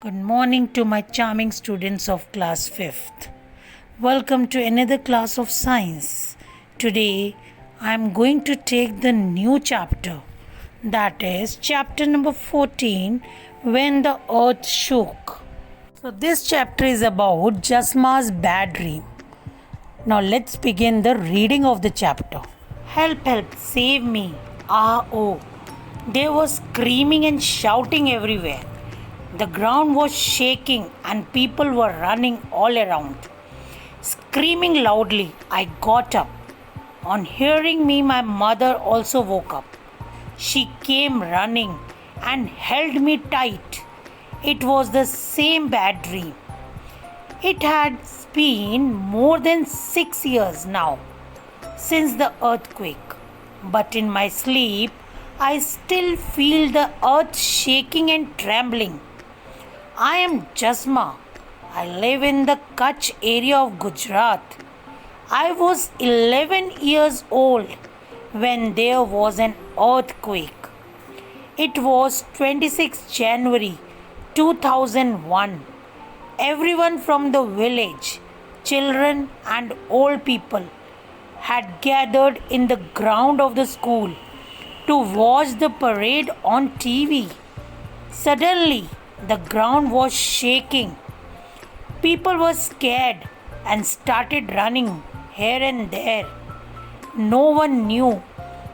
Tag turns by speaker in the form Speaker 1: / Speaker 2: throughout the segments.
Speaker 1: Good morning to my charming students of class 5th. Welcome to another class of science. Today I am going to take the new chapter, that is chapter number 14, When the Earth Shook. So this chapter is about Jasma's bad dream. Now let's begin the reading of the chapter. Help, help, save me. Ah, oh. There was screaming and shouting everywhere. The ground was shaking and people were running all around. Screaming loudly, I got up. On hearing me, my mother also woke up. She came running and held me tight. It was the same bad dream. It had been more than 6 years now since the earthquake, but in my sleep, I still feel the earth shaking and trembling. I am Jasma. I live in the Kutch area of Gujarat. I was 11 years old when there was an earthquake. It was 26 January 2001. Everyone from the village, children and old people, had gathered in the ground of the school to watch the parade on TV. Suddenly, the ground was shaking. People were scared and started running here and there. No one knew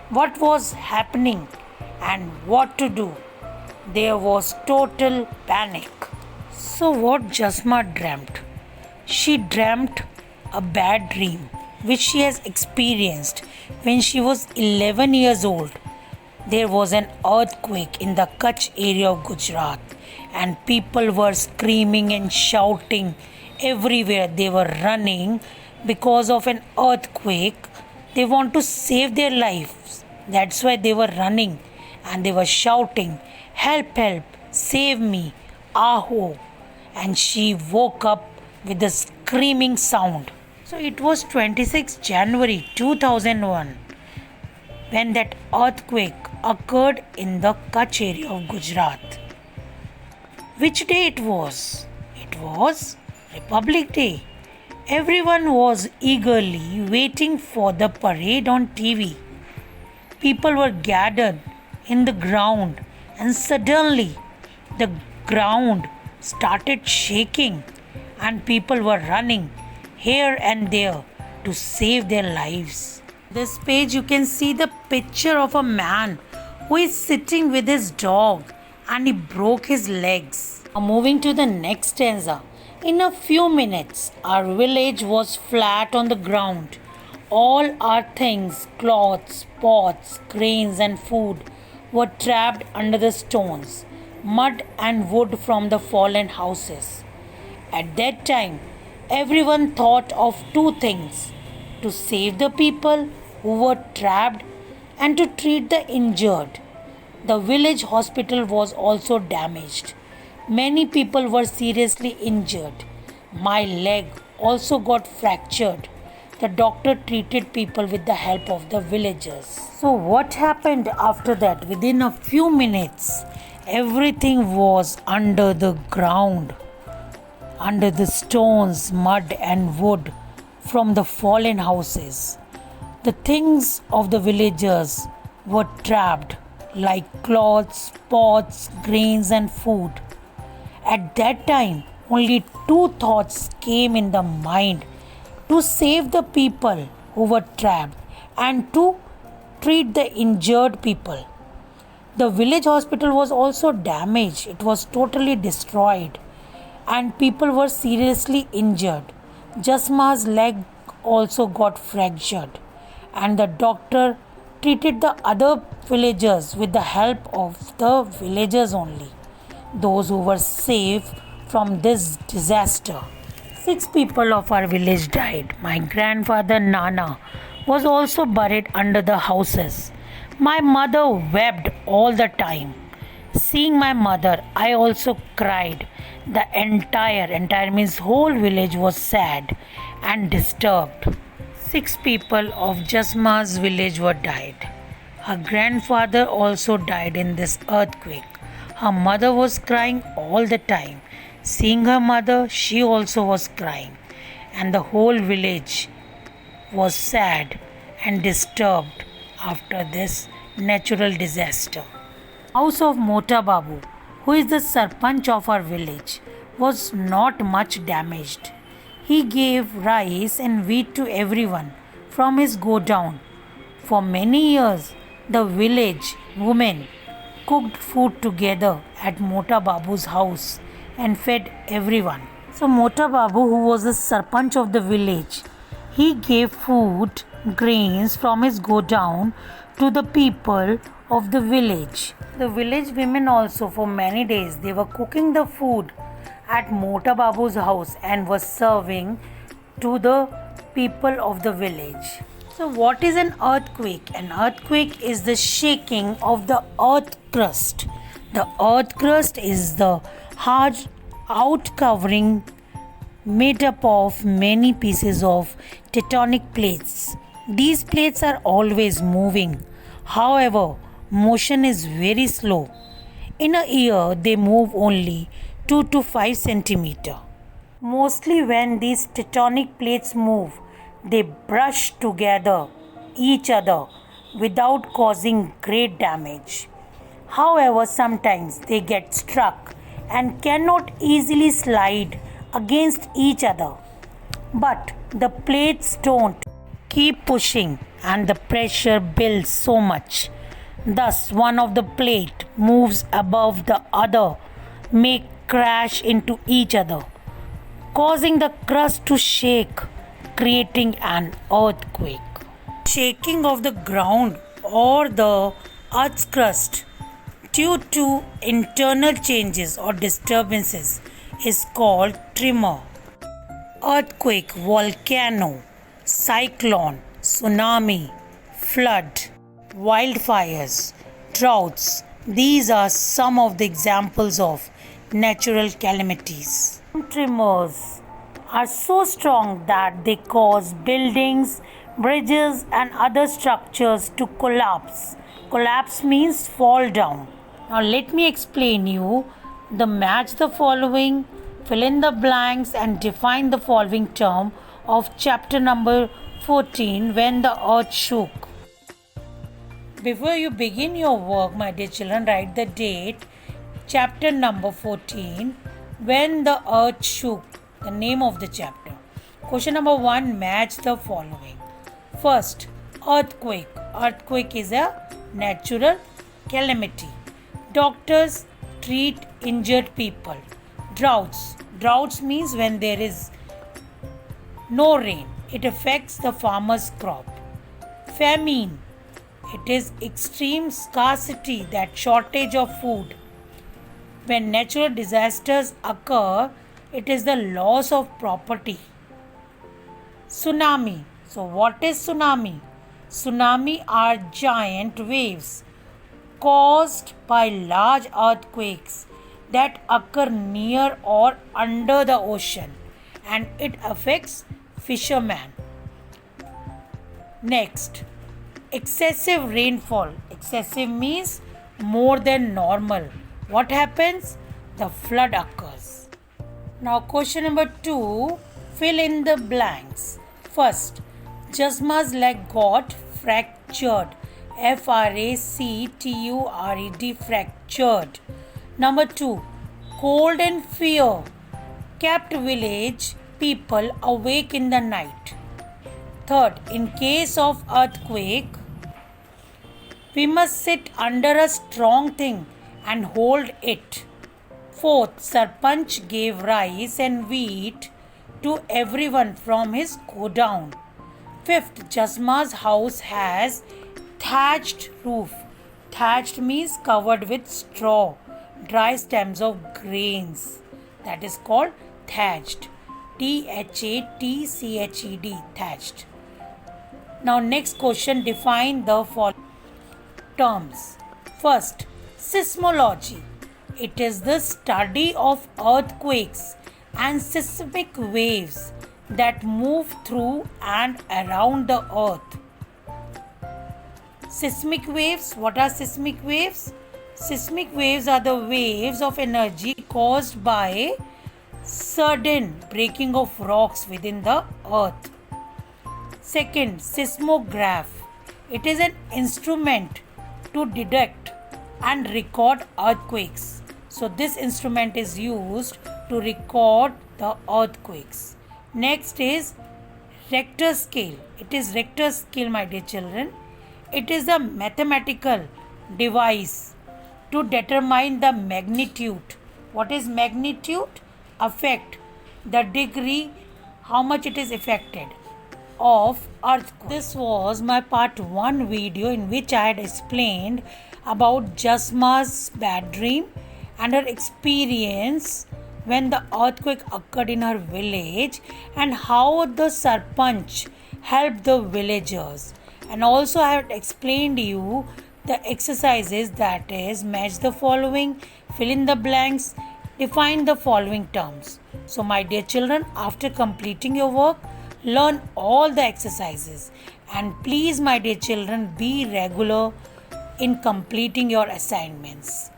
Speaker 1: what was happening and what to do. There was total panic. So, what Jasma dreamt? She dreamt a bad dream which she has experienced when she was 11 years old. There was an earthquake in the Kutch area of Gujarat, and people were screaming and shouting everywhere. They were running because of an earthquake. They want to save their lives. That's why they were running and they were shouting, help, help, save me, aho. And she woke up with a screaming sound. So it was 26 January 2001 when that earthquake occurred in the Kutch area of Gujarat. Which day it was? It was Republic Day. Everyone was eagerly waiting for the parade on TV. People were gathered in the ground, and suddenly the ground started shaking, and people were running here and there to save their lives. This page you can see the picture of a man who is sitting with his dog and he broke his legs. Now moving to the next stanza. In a few minutes, our village was flat on the ground. All our things, clothes, pots, grains, and food were trapped under the stones, mud, and wood from the fallen houses. At that time, everyone thought of two things: to save the people who were trapped and to treat the injured. The village hospital was also damaged. Many people were seriously injured. My leg also got fractured. The doctor treated people with the help of the villagers. So, what happened after that? Within a few minutes, everything was under the ground, under the stones, mud, and wood from the fallen houses. The things of the villagers were trapped, like clothes, pots, grains, and food. At that time, only two thoughts came in the mind: to save the people who were trapped and to treat the injured people. The village hospital was also damaged, it was totally destroyed, and people were seriously injured. Jasma's leg also got fractured, and the doctor treated the other villagers with the help of the villagers only, those who were safe from this disaster. 6 people of our village died. My grandfather Nana was also buried under the houses. My mother wept all the time. Seeing my mother, I also cried. The entire means whole village was sad and disturbed. 6 people of Jasma's village were died. Her grandfather also died in this earthquake. Her mother was crying all the time Seeing her mother, she also was crying, and the whole village was sad and disturbed after this natural disaster. House of Mota Babu, who is the Sarpanch of our village, was not much damaged. He gave rice and wheat to everyone from his godown. For many years, the village women cooked food together at Mota Babu's house and fed everyone. So Mota Babu, who was the Sarpanch of the village, he gave food, grains from his godown to the people of the village. The village women also for many days they were cooking the food at Mota Babu's house and was serving to the people of the village. So what is an earthquake? An earthquake is the shaking of the earth crust. The earth crust is the hard outcovering made up of many pieces of tectonic plates. These plates are always moving. However, motion is very slow. In a year, they move only 2 to 5 centimeter. Mostly when these tectonic plates move, they brush together each other without causing great damage. However, sometimes they get struck and cannot easily slide against each other. But the plates don't keep pushing and the pressure builds so much. Thus, one of the plate moves above the other may crash into each other, causing the crust to shake, creating an earthquake. Shaking of the ground or the earth's crust due to internal changes or disturbances is called tremor. Earthquake, volcano, cyclone, tsunami, flood, wildfires, droughts. These are some of the examples of natural calamities. Tremors are so strong that they cause buildings, bridges, and other structures to collapse. Collapse means fall down. Now, let me explain you the match the following, fill in the blanks, and define the following term of chapter number 14 when the earth shook. Before you begin your work, my dear children, write the date, chapter number 14, when the earth shook, the name of the chapter. Question number 1, match the following. First, earthquake. Earthquake is a natural calamity. Doctors treat injured people. Droughts. Droughts means when there is no rain. It affects the farmer's crop. Famine. It is extreme scarcity, that shortage of food. When natural disasters occur, it is the loss of property. Tsunami. So what is tsunami? Tsunami are giant waves caused by large earthquakes that occur near or under the ocean, and it affects fishermen. Next, excessive rainfall. Excessive means more than normal. What happens? The flood occurs. Now question number 2, fill in the blanks. First, Jasma's leg got fractured. Fractured. Fractured. Number 2, cold and fear kept village people awake in the night. Third, in case of earthquake, we must sit under a strong thing and hold it. Fourth, Sarpanch gave rice and wheat to everyone from his godown. Fifth, Jasma's house has thatched roof. Thatched means covered with straw, dry stems of grains. That is called thatched. Thatched. Thatched. Now next question, define the following terms. First, seismology. It is the study of earthquakes and seismic waves that move through and around the earth. Seismic waves. What are seismic waves? Seismic waves are the waves of energy caused by sudden breaking of rocks within the earth. Second, seismograph. It is an instrument to detect and record earthquakes. So, this instrument is used to record the earthquakes. Next is Richter scale. It is Richter scale, my dear children. It is a mathematical device to determine the magnitude. What is magnitude? Affect, the degree, how much it is affected of earthquake. This was my part 1 video in which I had explained about Jasma's bad dream and her experience when the earthquake occurred in her village and how the Sarpanch helped the villagers. And also I have explained you the exercises, that is match the following, fill in the blanks, define the following terms. So my dear children, after completing your work, learn all the exercises, and please my dear children, be regular in completing your assignments.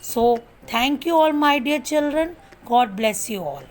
Speaker 1: So thank you all my dear children. God bless you all.